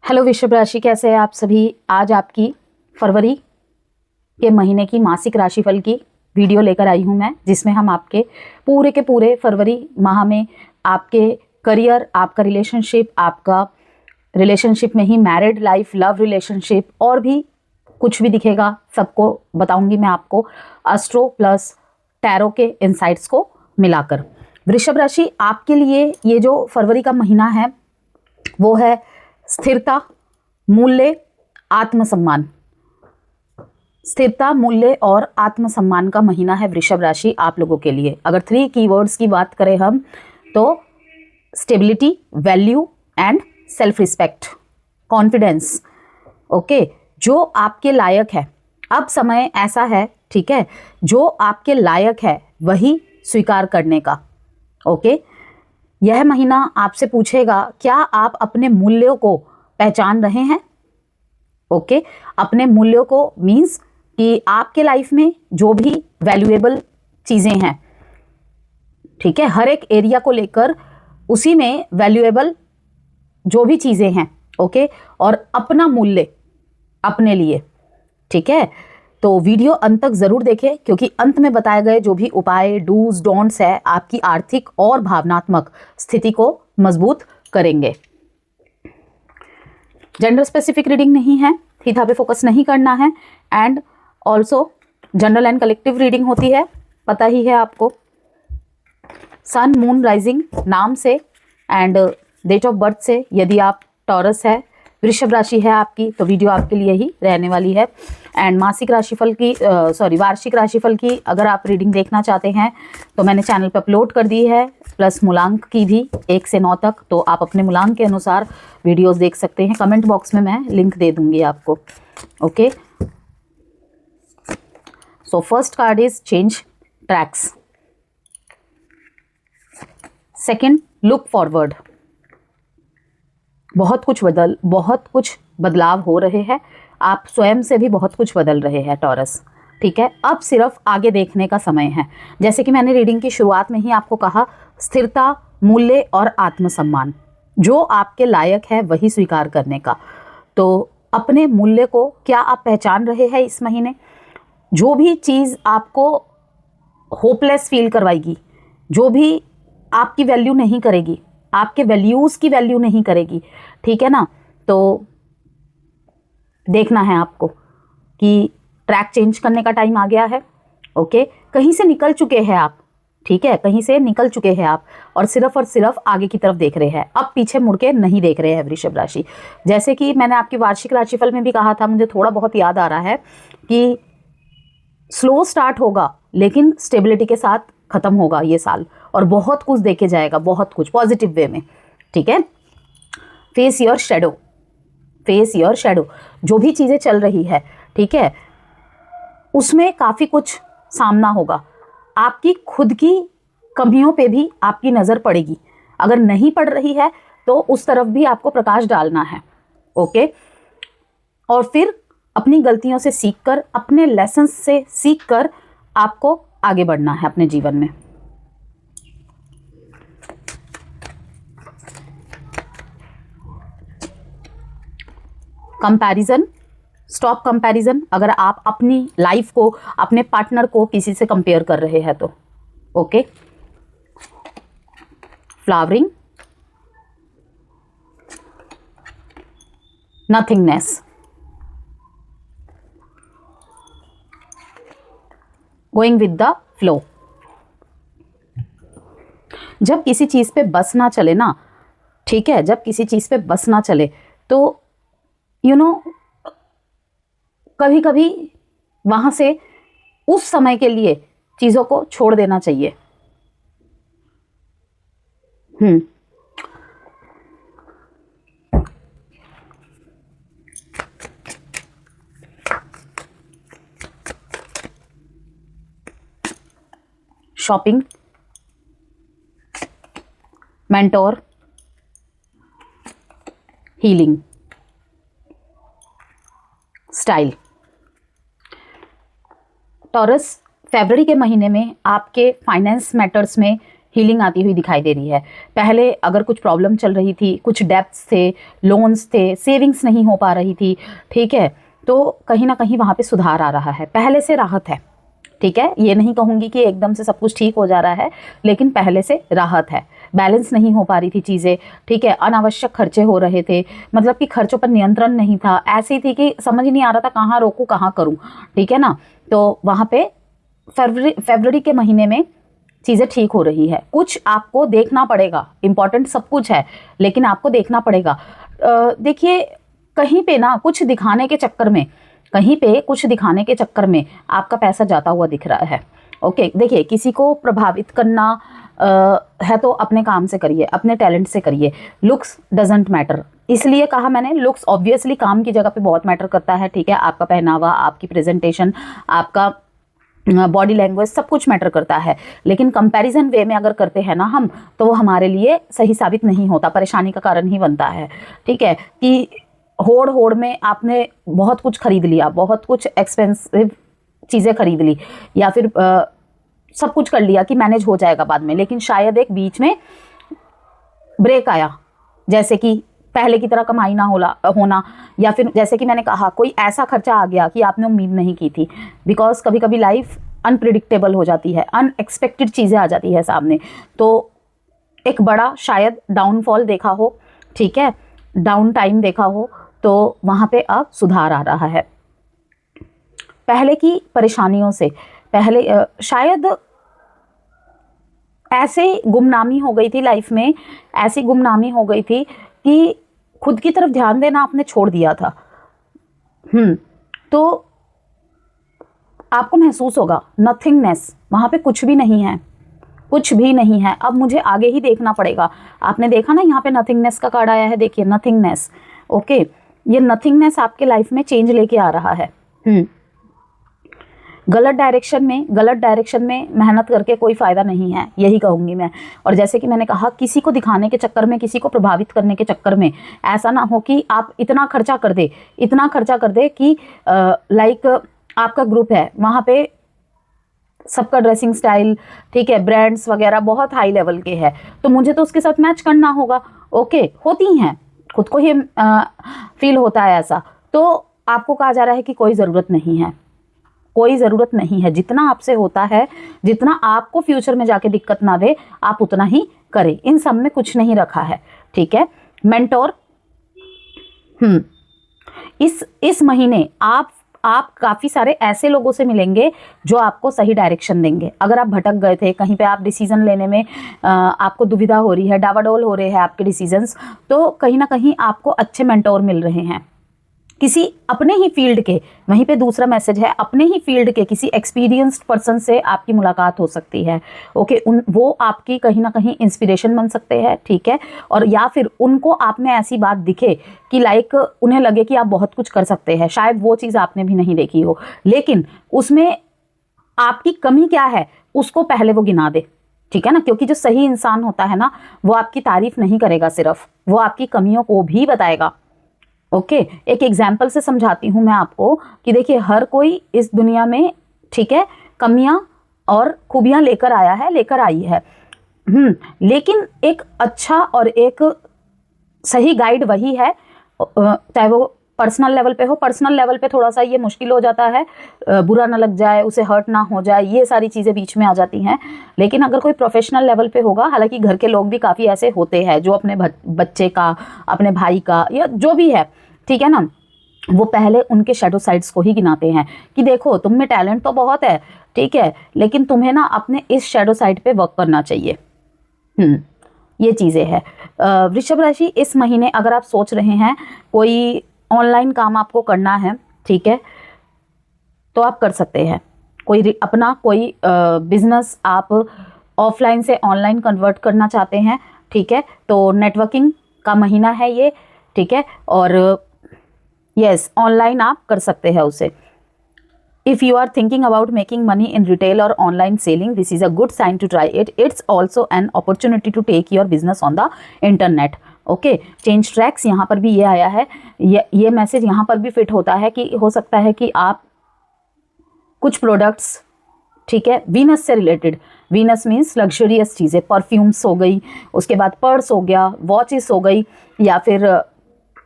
Hello वृषभ राशि, कैसे हैं आप सभी। आज आपकी फरवरी के महीने की मासिक राशिफल की वीडियो लेकर आई हूं मैं, जिसमें हम आपके पूरे के पूरे फरवरी माह में आपके करियर, आपका रिलेशनशिप में he married life, love relationship और भी कुछ भी दिखेगा सबको बताऊंगी मैं आपको, एस्ट्रो प्लस टैरो के इंसाइट्स को मिलाकर। वृषभ राशि, आपके लिए ये जो फरवरी का महीना है वो है स्थिरता, मूल्य, आत्मसम्मान। स्थिरता, मूल्य और आत्मसम्मान का महीना है वृषभ राशि आप लोगों के लिए। अगर 3 कीवर्ड्स की बात करें हम तो stability, value and self respect, confidence. Okay, जो आपके लायक है, अब समय ऐसा है, ठीक है, जो आपके लायक है वही स्वीकार करने का। ओके, यह महीना आपसे पूछेगा क्या आप अपने मूल्यों को पहचान रहे हैं। ओके, अपने मूल्यों को मीन्स कि आपके लाइफ में जो भी वैल्यूएबल चीज़ें हैं, ठीक है, हर एक एरिया को लेकर उसी में वैल्यूएबल जो भी चीज़ें हैं, ओके, और अपना मूल्य अपने लिए, ठीक है। तो वीडियो अंत तक ज़रूर देखें, क्योंकि अंत में बताए गए जो भी उपाय, डूज डोंट्स है, आपकी आर्थिक और भावनात्मक स्थिति को मजबूत करेंगे। जेंडर स्पेसिफिक रीडिंग नहीं है, थीथा पे फोकस नहीं करना है, and also general and collective reading होती है, पता ही है आपको। सन, मून, राइजिंग नाम से एंड डेट ऑफ बर्थ से, यदि आप टॉरस है, वृषभ राशि है आपकी, तो वीडियो आपके लिए ही रहने वाली है। एंड मासिक राशिफल की वार्षिक राशिफल की अगर आप रीडिंग देखना चाहते हैं तो मैंने चैनल पर अपलोड कर दी है, प्लस मूलांक की भी 1 से 9 तक, तो आप अपने मूलांक के अनुसार वीडियोस देख सकते हैं। कमेंट बॉक्स में मैं लिंक दे दूंगी आपको। Okay, so first card is change tracks, second look forward. बहुत कुछ बदलाव हो रहे हैं, आप स्वयं से भी बहुत कुछ बदल रहे हैं टॉरस, ठीक है। अब सिर्फ आगे देखने का समय है। जैसे कि मैंने रीडिंग की शुरुआत में ही आपको कहा, स्थिरता, मूल्य और आत्मसम्मान, जो आपके लायक है वही स्वीकार करने का। तो अपने मूल्य को क्या आप पहचान रहे हैं इस महीने। जो भी चीज़ आपको होपलेस फील करवाएगी, जो भी आपकी वैल्यू नहीं करेगी, आपके वैल्यूज़ की वैल्यू नहीं करेगी, ठीक है ना, तो देखना है आपको कि ट्रैक चेंज करने का टाइम आ गया है। ओके, कहीं से निकल चुके हैं आप, ठीक है, कहीं से निकल चुके हैं आप और सिर्फ आगे की तरफ देख रहे हैं, अब पीछे मुड़ के नहीं देख रहे हैं वृषभ राशि। जैसे कि मैंने आपकी वार्षिक राशिफल में भी कहा था, मुझे थोड़ा बहुत याद आ रहा है कि स्लो स्टार्ट होगा लेकिन स्टेबिलिटी के साथ खत्म होगा ये साल, और बहुत कुछ देखे जाएगा, बहुत कुछ पॉजिटिव वे में, ठीक है। Face your shadow, face your shadow, जो भी चीज़ें चल रही है, ठीक है, उसमें काफ़ी कुछ सामना होगा। आपकी खुद की कमियों पे भी आपकी नज़र पड़ेगी, अगर नहीं पड़ रही है तो उस तरफ भी आपको प्रकाश डालना है। ओके, और फिर अपनी गलतियों से सीखकर, अपने लेसन्स से सीखकर आपको आगे बढ़ना है अपने जीवन में। Comparison, stop comparison. अगर आप अपनी लाइफ को, अपने पार्टनर को किसी से कंपेयर कर रहे हैं तो okay. Flowering, nothingness, going with the flow. जब किसी चीज पे बस ना चले ना, ठीक है, जब किसी चीज पे बस ना चले तो कभी कभी वहां से उस समय के लिए चीजों को छोड़ देना चाहिए। Shopping, mentor, healing, style. Taurus, फरवरी के महीने में आपके फाइनेंस मैटर्स में हीलिंग आती हुई दिखाई दे रही है। पहले अगर कुछ प्रॉब्लम चल रही थी, कुछ डेब्ट्स थे, लोन्स थे, सेविंग्स नहीं हो पा रही थी, ठीक है, तो कहीं ना कहीं वहाँ पे सुधार आ रहा है, पहले से राहत है, ठीक है। ये नहीं कहूँगी कि एकदम से सब कुछ ठीक हो जा रहा है, लेकिन पहले से राहत है। बैलेंस नहीं हो पा रही थी चीज़ें, ठीक है, अनावश्यक खर्चे हो रहे थे, मतलब कि खर्चों पर नियंत्रण नहीं था, ऐसी थी कि समझ ही नहीं आ रहा था कहाँ रोकूँ कहाँ करूँ, ठीक है ना। तो वहाँ पे फरवरी के महीने में चीज़ें ठीक हो रही है। कुछ आपको देखना पड़ेगा, इंपॉर्टेंट सब कुछ है, लेकिन आपको देखना पड़ेगा। देखिए कहीं पे ना कुछ दिखाने के चक्कर में, कहीं पे कुछ दिखाने के चक्कर में आपका पैसा जाता हुआ दिख रहा है। ओके, देखिए किसी को प्रभावित करना है तो अपने काम से करिए, अपने टैलेंट से करिए। लुक्स डजंट मैटर, इसलिए कहा मैंने, लुक्स ऑब्वियसली काम की जगह पे बहुत मैटर करता है, ठीक है। आपका पहनावा, आपकी प्रेजेंटेशन, आपका बॉडी लैंग्वेज, सब कुछ मैटर करता है, लेकिन कंपैरिजन वे में अगर करते हैं ना हम, तो वो हमारे लिए सही साबित नहीं होता, परेशानी का कारण ही बनता है, ठीक है। कि होड़ होड़ में आपने बहुत कुछ खरीद लिया, बहुत कुछ एक्सपेंसिव चीज़ें खरीद ली, या फिर सब कुछ कर लिया कि मैनेज हो जाएगा बाद में, लेकिन शायद एक बीच में ब्रेक आया, जैसे कि पहले की तरह कमाई ना होना, या फिर जैसे कि मैंने कहा कोई ऐसा खर्चा आ गया कि आपने उम्मीद नहीं की थी। बिकॉज कभी कभी लाइफ अनप्रिडिक्टेबल हो जाती है, अनएक्सपेक्टेड चीज़ें आ जाती है सामने, तो एक बड़ा शायद डाउनफॉल देखा हो, ठीक है, डाउन टाइम देखा हो, तो वहाँ पे अब सुधार आ रहा है। पहले की परेशानियों से पहले शायद ऐसे गुमनामी हो गई थी लाइफ में, ऐसी गुमनामी हो गई थी कि खुद की तरफ ध्यान देना आपने छोड़ दिया था। तो आपको महसूस होगा नथिंगनेस, वहाँ पे कुछ भी नहीं है, कुछ भी नहीं है, अब मुझे आगे ही देखना पड़ेगा। आपने देखा ना यहाँ पे नथिंगनेस का कार्ड आया है, देखिए नथिंगनेस। ओके, ये नथिंगनेस आपके लाइफ में चेंज लेके आ रहा है। गलत डायरेक्शन में मेहनत करके कोई फ़ायदा नहीं है, यही कहूँगी मैं। और जैसे कि मैंने कहा, किसी को दिखाने के चक्कर में, किसी को प्रभावित करने के चक्कर में ऐसा ना हो कि आप इतना खर्चा कर दे कि लाइक आपका ग्रुप है, वहाँ पे सबका ड्रेसिंग स्टाइल, ठीक है, ब्रांड्स वगैरह बहुत हाई लेवल के हैं, तो मुझे तो उसके साथ मैच करना होगा। ओके, होती हैं, खुद को ही फील होता है ऐसा, तो आपको कहा जा रहा है कि कोई ज़रूरत नहीं है, कोई ज़रूरत नहीं है। जितना आपसे होता है, जितना आपको फ्यूचर में जाके दिक्कत ना दे, आप उतना ही करें। इन सब में कुछ नहीं रखा है, ठीक है। मेंटोर, इस महीने आप काफ़ी सारे ऐसे लोगों से मिलेंगे जो आपको सही डायरेक्शन देंगे। अगर आप भटक गए थे कहीं पे, आप डिसीजन लेने में आपको दुविधा हो रही है, डावाडोल हो रहे हैं आपके डिसीजंस, तो कहीं ना कहीं आपको अच्छे मेंटोर मिल रहे हैं, किसी अपने ही फील्ड के। वहीं पे दूसरा मैसेज है, अपने ही फील्ड के किसी एक्सपीरियंस्ड पर्सन से आपकी मुलाकात हो सकती है। ओके, वो आपकी कहीं ना कहीं इंस्पिरेशन बन सकते हैं, ठीक है। और या फिर उनको आप में ऐसी बात दिखे कि लाइक उन्हें लगे कि आप बहुत कुछ कर सकते हैं, शायद वो चीज़ आपने भी नहीं देखी हो, लेकिन उसमें आपकी कमी क्या है उसको पहले वो गिना दे, ठीक है ना। क्योंकि जो सही इंसान होता है ना, वो आपकी तारीफ नहीं करेगा, सिर्फ वो आपकी कमियों को भी बताएगा। ओके, एक एग्जाम्पल से समझाती हूँ मैं आपको कि देखिए, हर कोई इस दुनिया में, ठीक है, कमियां और खूबियां लेकर आई है, लेकिन एक अच्छा और एक सही गाइड वही है, चाहे वो पर्सनल लेवल पे हो। पर्सनल लेवल पे थोड़ा सा ये मुश्किल हो जाता है, बुरा ना लग जाए, उसे हर्ट ना हो जाए, ये सारी चीज़ें बीच में आ जाती हैं। लेकिन अगर कोई प्रोफेशनल लेवल पे होगा, हालांकि घर के लोग भी काफ़ी ऐसे होते हैं जो अपने बच्चे का, अपने भाई का, या जो भी है, ठीक है ना, वो पहले उनके शेडो साइड्स को ही गिनाते हैं कि देखो तुम में टैलेंट तो बहुत है, ठीक है, लेकिन तुम्हें ना अपने इस शेडो साइड पे वर्क करना चाहिए। ये चीज़ें हैं। वृषभ राशि, इस महीने अगर आप सोच रहे हैं कोई ऑनलाइन काम आपको करना है, ठीक है, तो आप कर सकते हैं। अपना कोई बिजनेस आप ऑफलाइन से ऑनलाइन कन्वर्ट करना चाहते हैं, ठीक है, तो नेटवर्किंग का महीना है ये, ठीक है। और यस, ऑनलाइन आप कर सकते हैं उसे। If you are thinking about making money in retail or online selling, this is a good sign to try it. It's also an opportunity to take your business on the internet. Okay, change tracks, यहाँ पर भी ये आया है, ये message यहाँ पर भी फिट होता है कि हो सकता है कि आप कुछ प्रोडक्ट्स ठीक है। वीनस से रिलेटेड, वीनस मीन्स लग्जरियस चीज़ें, परफ्यूम्स हो गई, उसके बाद पर्स हो गया, वॉचेस हो गई, या फिर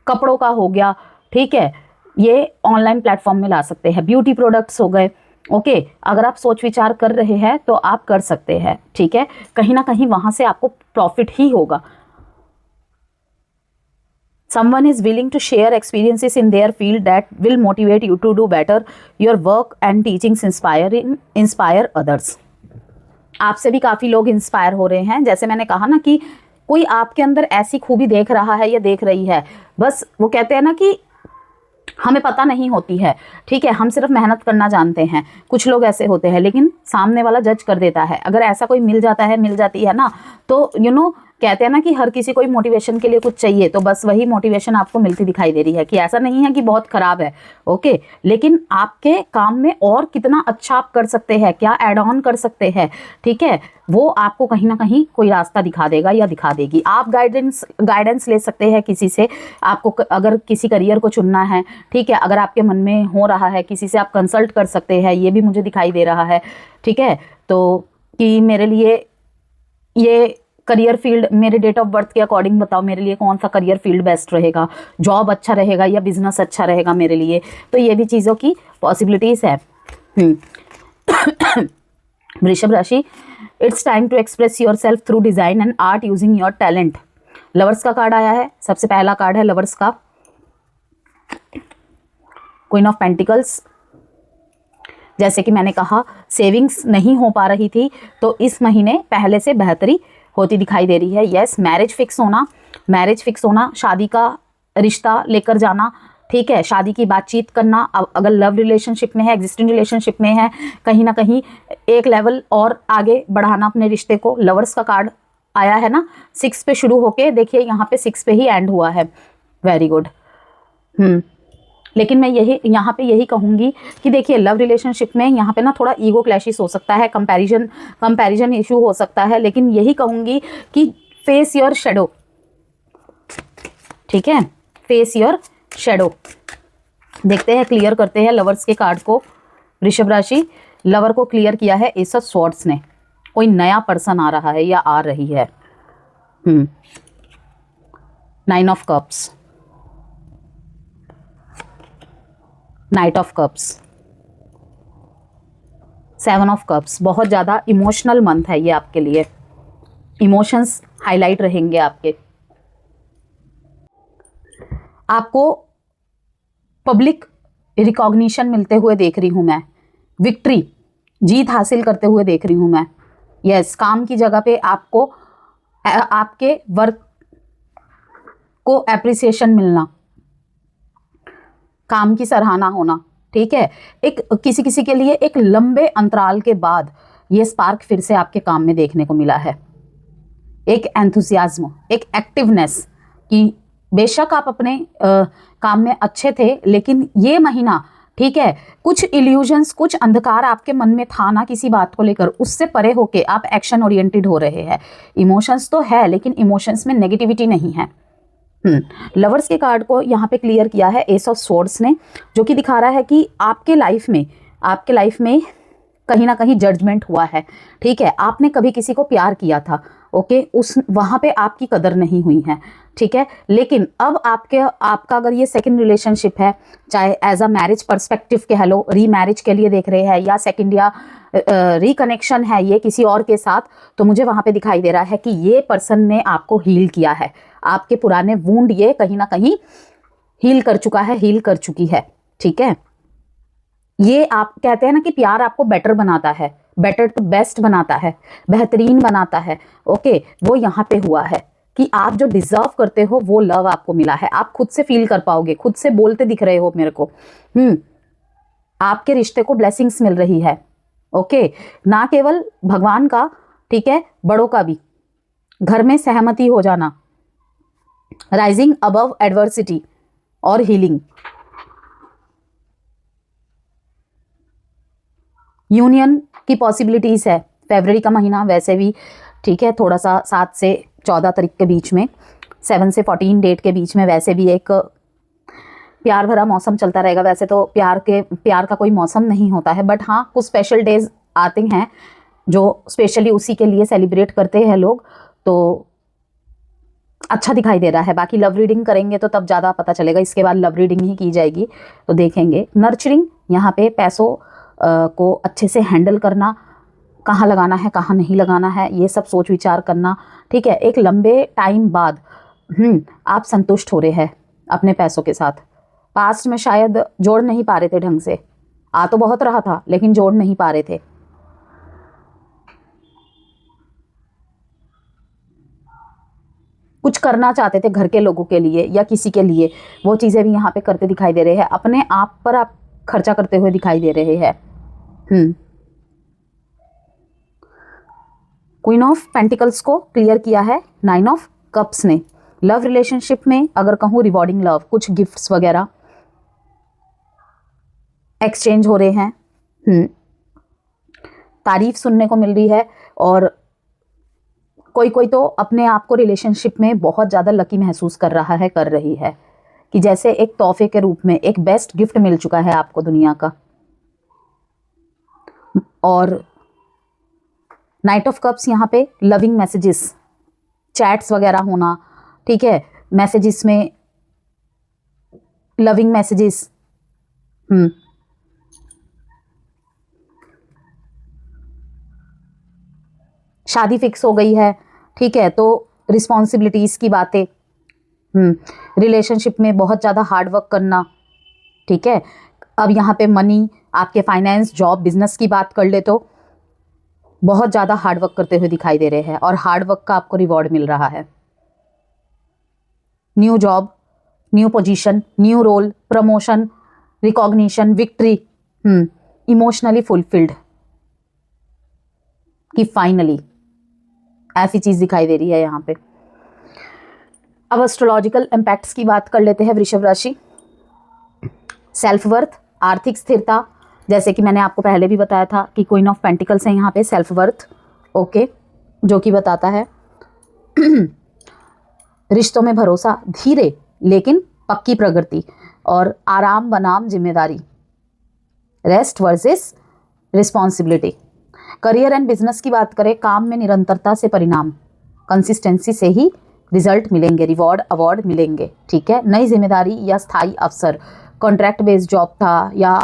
कपड़ों का हो गया, ठीक है, ये ऑनलाइन प्लेटफॉर्म में ला सकते हैं। ब्यूटी प्रोडक्ट्स हो गए, ओके। अगर आप सोच विचार कर रहे हैं तो आप कर सकते हैं, ठीक है। कहीं ना कहीं वहां से आपको प्रॉफिट ही होगा। Someone is willing to share experiences in their field that will motivate you to do better. Your work and teachings inspire others. आपसे भी काफ़ी लोग इंस्पायर हो रहे हैं। जैसे मैंने कहा ना कि कोई आपके अंदर ऐसी खूबी देख रहा है या देख रही है, बस वो कहते हैं ना कि हमें पता नहीं होती है, ठीक है, हम सिर्फ मेहनत करना जानते हैं। कुछ लोग ऐसे होते हैं, लेकिन सामने वाला जज कर देता है। अगर ऐसा कोई मिल जाता है, मिल जाती है ना, तो कहते हैं ना कि हर किसी को मोटिवेशन के लिए कुछ चाहिए, तो बस वही मोटिवेशन आपको मिलती दिखाई दे रही है कि ऐसा नहीं है कि बहुत खराब है, ओके, लेकिन आपके काम में और कितना अच्छा आप कर सकते हैं, क्या ऐड ऑन कर सकते हैं, ठीक है, वो आपको कहीं ना कहीं कोई रास्ता दिखा देगा या दिखा देगी। आप गाइडेंस ले सकते हैं किसी से। आपको अगर किसी करियर को चुनना है, ठीक है, अगर आपके मन में हो रहा है, किसी से आप कंसल्ट कर सकते हैं। ये भी मुझे दिखाई दे रहा है, ठीक है, तो कि मेरे लिए ये करियर फील्ड, मेरे डेट ऑफ बर्थ के अकॉर्डिंग बताओ मेरे लिए कौन सा करियर फील्ड बेस्ट रहेगा, जॉब अच्छा रहेगा या बिजनेस अच्छा रहेगा मेरे लिए। तो ये भी चीज़ों की पॉसिबिलिटीज़ है। वृषभ राशि, it's time to express yourself through design and art using your talent. Lovers का कार्ड आया है, सबसे पहला कार्ड है लवर्स का, क्वीन ऑफ पेंटिकल्स। जैसे कि मैंने कहा, सेविंग्स नहीं हो पा रही थी, तो इस महीने पहले से बेहतरी होती दिखाई दे रही है। यस, मैरिज फिक्स होना, शादी का रिश्ता लेकर जाना, ठीक है, शादी की बातचीत करना। अगर लव रिलेशनशिप में है, एग्जिस्टिंग रिलेशनशिप में है, कहीं ना कहीं एक लेवल और आगे बढ़ाना अपने रिश्ते को। लवर्स का कार्ड आया है ना, 6 पे शुरू होके देखिए यहाँ पे 6 पे ही एंड हुआ है। Very good. लेकिन मैं यहाँ पे यही कहूँगी कि देखिए लव रिलेशनशिप में यहाँ पे ना थोड़ा ईगो क्लैशेस हो सकता है, कंपैरिजन इशू हो सकता है, लेकिन यही कहूँगी कि फेस योर शेडो, ठीक है, फेस योर शेडो। देखते हैं, क्लियर करते हैं लवर्स के कार्ड को। वृषभ राशि, लवर को क्लियर किया है एस ऑफ स्वॉर्ड्स ने। कोई नया पर्सन आ रहा है या आ रही है। 9 of cups, night of cups, 7 of cups. बहुत ज़्यादा इमोशनल मंथ है ये आपके लिए, इमोशंस हाईलाइट रहेंगे आपके। आपको पब्लिक रिकॉग्निशन मिलते हुए देख रही हूँ मैं, विक्ट्री, जीत हासिल करते हुए देख रही हूँ मैं। यस, काम की जगह पे आपको आपके वर्क को एप्रिसिएशन मिलना, काम की सराहना होना, ठीक है। एक किसी के लिए एक लंबे अंतराल के बाद ये स्पार्क फिर से आपके काम में देखने को मिला है। एक एंथुसियाज्म, एक एक्टिवनेस कि बेशक आप अपने काम में अच्छे थे, लेकिन ये महीना, ठीक है, कुछ इल्यूजन्स, कुछ अंधकार आपके मन में था ना किसी बात को लेकर, उससे परे होके आप एक्शन ओरिएंटेड हो रहे हैं। इमोशंस तो है, लेकिन इमोशंस में नेगेटिविटी नहीं है। लवर्स के कार्ड को यहाँ पे क्लियर किया है एस ऑफ स्वॉर्ड्स ने, जो कि दिखा रहा है कि आपके लाइफ में कहीं ना कहीं जजमेंट हुआ है, ठीक है। आपने कभी किसी को प्यार किया था, ओके, उस वहाँ पे आपकी कदर नहीं हुई है, ठीक है। लेकिन अब आपका अगर ये सेकंड रिलेशनशिप है, चाहे एज अ मैरिज पर्सपेक्टिव कह लो, रीमैरिज के लिए देख रहे हैं, या सेकंड या रिकनेक्शन है ये किसी और के साथ, तो मुझे वहाँ पे दिखाई दे रहा है कि ये पर्सन ने आपको हील किया है। आपके पुराने वुंड ये कहीं ना कहीं हील कर चुका है, हील कर चुकी है, ठीक है। ये आप कहते हैं ना कि प्यार आपको बेटर बनाता है, बेटर टू बेस्ट बनाता है, बेहतरीन बनाता है, ओके। वो यहाँ पे हुआ है कि आप जो डिजर्व करते हो वो लव आपको मिला है। आप खुद से फील कर पाओगे, खुद से बोलते दिख रहे हो मेरे को। आपके रिश्ते को ब्लेसिंग्स मिल रही है, ओके, ना केवल भगवान का, ठीक है, बड़ों का भी। घर में सहमति हो जाना, राइजिंग अबव एडवर्सिटी और हीलिंग, यूनियन की पॉसिबिलिटीज है। फरवरी का महीना वैसे भी, ठीक है, थोड़ा सा 7 से 14 तारीख के बीच में, 7 से 14 डेट के बीच में वैसे भी एक प्यार भरा मौसम चलता रहेगा। वैसे तो प्यार का कोई मौसम नहीं होता है, बट हाँ कुछ स्पेशल डेज आते हैं जो स्पेशली उसी के लिए सेलिब्रेट करते हैं लोग, तो अच्छा दिखाई दे रहा है। बाकी लव रीडिंग करेंगे तो तब ज़्यादा पता चलेगा, इसके बाद लव रीडिंग ही की जाएगी तो देखेंगे। नर्चरिंग, यहाँ पे पैसों को अच्छे से हैंडल करना, कहाँ लगाना है कहाँ नहीं लगाना है, ये सब सोच विचार करना, ठीक है। एक लंबे टाइम बाद आप संतुष्ट हो रहे हैं अपने पैसों के साथ। पास्ट में शायद जोड़ नहीं पा रहे थे ढंग से, आ तो बहुत रहा था लेकिन जोड़ नहीं पा रहे थे। कुछ करना चाहते थे घर के लोगों के लिए या किसी के लिए, वो चीज़ें भी यहाँ पे करते दिखाई दे रहे हैं। अपने आप पर आप खर्चा करते हुए दिखाई दे रहे हैं। क्वीन ऑफ पेंटिकल्स को क्लियर किया है 9 ऑफ कप्स ने। लव रिलेशनशिप में अगर कहूँ रिवॉर्डिंग लव, कुछ गिफ्ट्स वगैरह एक्सचेंज हो रहे हैं, तारीफ सुनने को मिल रही है। और कोई तो अपने आप को रिलेशनशिप में बहुत ज़्यादा लकी महसूस कर रहा है, कर रही है, कि जैसे एक तोहफे के रूप में एक बेस्ट गिफ्ट मिल चुका है आपको दुनिया का। और नाइट ऑफ कप्स यहाँ पे लविंग मैसेजेस, चैट्स वगैरह होना, ठीक है। मैसेजेस में लविंग मैसेजेस, शादी फिक्स हो गई है, ठीक है, तो रिस्पॉन्सिबिलिटीज़ की बातें, रिलेशनशिप में बहुत ज़्यादा हार्ड वर्क करना, ठीक है। अब यहाँ पे मनी, आपके फाइनेंस, जॉब, बिजनेस की बात कर ले तो बहुत ज़्यादा हार्ड वर्क करते हुए दिखाई दे रहे हैं और हार्ड वर्क का आपको रिवॉर्ड मिल रहा है। New job, new position, new role, promotion, recognition, victory, emotionally fulfilled, कि फाइनली ऐसी चीज़ दिखाई दे रही है यहाँ पे। अब एस्ट्रोलॉजिकल इम्पैक्ट्स की बात कर लेते हैं वृषभ राशि। सेल्फ वर्थ, आर्थिक स्थिरता, जैसे कि मैंने आपको पहले भी बताया था कि क्वीन ऑफ पेंटिकल्स है यहाँ पे, सेल्फ वर्थ, ओके, जो कि बताता है रिश्तों में भरोसा, धीरे लेकिन पक्की प्रगति, और आराम बनाम जिम्मेदारी, rest versus responsibility. Career and business की बात करें, काम में निरंतरता से परिणाम, कंसिस्टेंसी से ही रिजल्ट मिलेंगे, रिवॉर्ड अवार्ड मिलेंगे, ठीक है। नई जिम्मेदारी या स्थायी अवसर, कॉन्ट्रैक्ट बेस्ड जॉब था या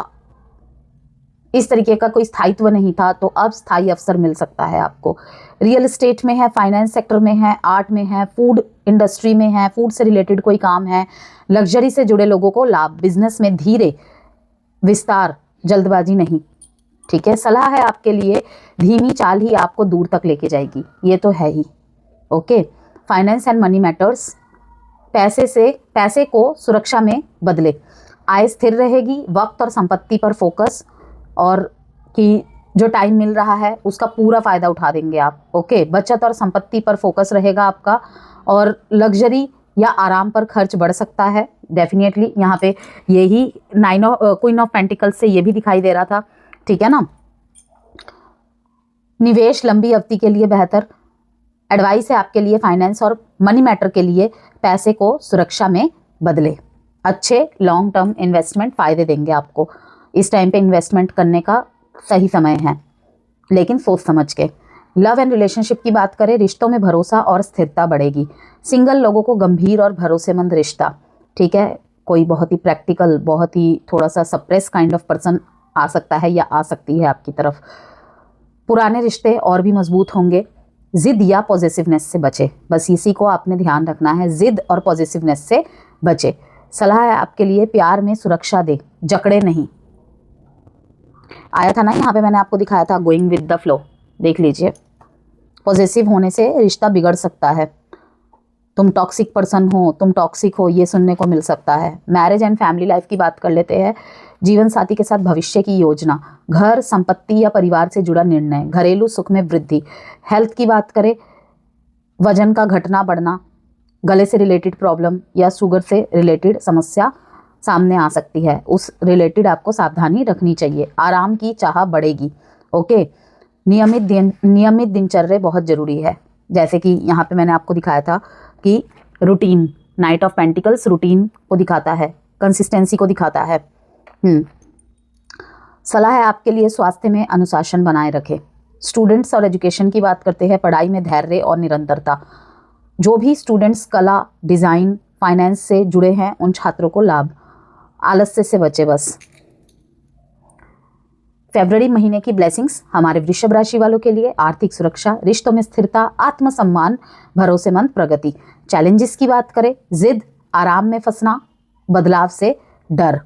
इस तरीके का कोई स्थायित्व नहीं था तो अब स्थायी अवसर मिल सकता है आपको। रियल एस्टेट में है, फाइनेंस सेक्टर में है, आर्ट में है, फूड इंडस्ट्री में है, फूड से रिलेटेड कोई काम है, लग्जरी से जुड़े लोगों को लाभ, बिजनेस में धीरे विस्तार, जल्दबाजी नहीं, ठीक है। सलाह है आपके लिए, धीमी चाल ही आपको दूर तक लेके जाएगी, ये तो है ही, okay. Finance and money matters, पैसे को सुरक्षा में बदले, आय स्थिर रहेगी, वक्त और संपत्ति पर फोकस, और कि जो टाइम मिल रहा है उसका पूरा फ़ायदा उठा देंगे आप, ओके। बचत और संपत्ति पर फोकस रहेगा आपका, और लग्जरी या आराम पर खर्च बढ़ सकता है डेफिनेटली। यहाँ पे यही क्वीन ऑफ पेंटिकल्स से ये भी दिखाई दे रहा था, ठीक है ना। निवेश लंबी अवधि के लिए बेहतर, एडवाइस है आपके लिए फाइनेंस और मनी मैटर के लिए, पैसे को सुरक्षा में बदले, अच्छे लॉन्ग टर्म इन्वेस्टमेंट फ़ायदे देंगे आपको। इस टाइम पे इन्वेस्टमेंट करने का सही समय है, लेकिन सोच समझ के। लव एंड रिलेशनशिप की बात करें, रिश्तों में भरोसा और स्थिरता बढ़ेगी, सिंगल लोगों को गंभीर और भरोसेमंद रिश्ता, ठीक है। कोई बहुत ही प्रैक्टिकल, बहुत ही थोड़ा सा सप्रेस काइंड ऑफ पर्सन आ सकता है या आ सकती है आपकी तरफ। पुराने रिश्ते और भी मजबूत होंगे। जिद या पॉजिटिवनेस से बचे, बस इसी को आपने ध्यान रखना है, जिद और पॉजिटिवनेस से बचे। सलाह है आपके लिए, प्यार में सुरक्षा दे, जकड़े नहीं। आया था ना यहाँ पे, मैंने आपको दिखाया था गोइंग विद द फ्लो, देख लीजिए। पॉजिटिव होने से रिश्ता बिगड़ सकता है, तुम टॉक्सिक पर्सन हो, तुम टॉक्सिक हो, ये सुनने को मिल सकता है। मैरिज एंड फैमिली लाइफ की बात कर लेते हैं। जीवन साथी के साथ भविष्य की योजना, घर, संपत्ति या परिवार से जुड़ा निर्णय, घरेलू सुख में वृद्धि। हेल्थ की बात करें, वजन का घटना बढ़ना, गले से रिलेटेड प्रॉब्लम या शुगर से रिलेटेड समस्या सामने आ सकती है, उस रिलेटेड आपको सावधानी रखनी चाहिए। आराम की चाह बढ़ेगी, ओके। नियमित दिनचर्या बहुत ज़रूरी है, जैसे कि यहाँ पे मैंने आपको दिखाया था कि routine, night of pentacles routine को दिखाता है, कंसिस्टेंसी को दिखाता है। सलाह है आपके लिए, स्वास्थ्य में अनुशासन बनाए रखें। स्टूडेंट्स और एजुकेशन की बात करते हैं, पढ़ाई में धैर्य और निरंतरता। जो भी स्टूडेंट्स कला, डिज़ाइन, फाइनेंस से जुड़े हैं उन छात्रों को लाभ। आलस्य से बचे बस। फरवरी महीने की ब्लेसिंग्स हमारे वृषभ राशि वालों के लिए, आर्थिक सुरक्षा, रिश्तों में स्थिरता, आत्मसम्मान, भरोसेमंद प्रगति। चैलेंजेस की बात करें, जिद, आराम में फंसना, बदलाव से डर।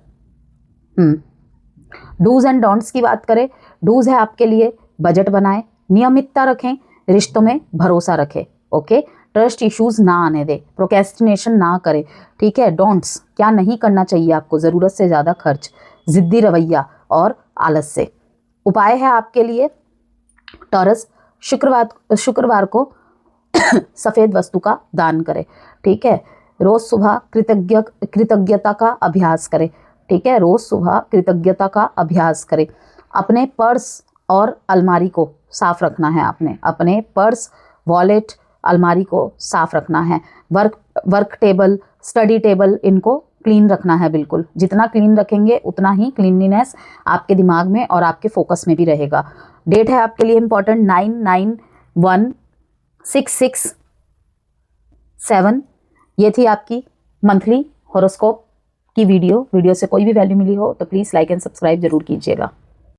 डूज एंड डोंट्स की बात करें, डूज है आपके लिए बजट बनाएं, नियमितता रखें, रिश्तों में भरोसा रखें। ओके, ट्रस्ट इश्यूज ना आने दे, प्रोक्रेस्टिनेशन ना करें। ठीक है। डोंट्स, क्या नहीं करना चाहिए आपको, ज़रूरत से ज़्यादा खर्च, जिद्दी रवैया और आलस्य। उपाय है आपके लिए टॉरस, शुक्रवार को सफ़ेद वस्तु का दान करें। ठीक है। रोज़ सुबह कृतज्ञता का अभ्यास करें। ठीक है। रोज़ सुबह कृतज्ञता का अभ्यास करें। अपने पर्स और अलमारी को साफ रखना है आपने, अपने पर्स, वॉलेट, अलमारी को साफ रखना है। वर्क टेबल, स्टडी टेबल, इनको क्लीन रखना है बिल्कुल। जितना क्लीन रखेंगे उतना ही क्लीनलीनेस आपके दिमाग में और आपके फोकस में भी रहेगा। डेट है आपके लिए इंपॉर्टेंट, 9916667। ये थी आपकी मंथली हॉरोस्कोप की वीडियो से कोई भी वैल्यू मिली हो तो प्लीज़ लाइक एंड सब्सक्राइब जरूर कीजिएगा।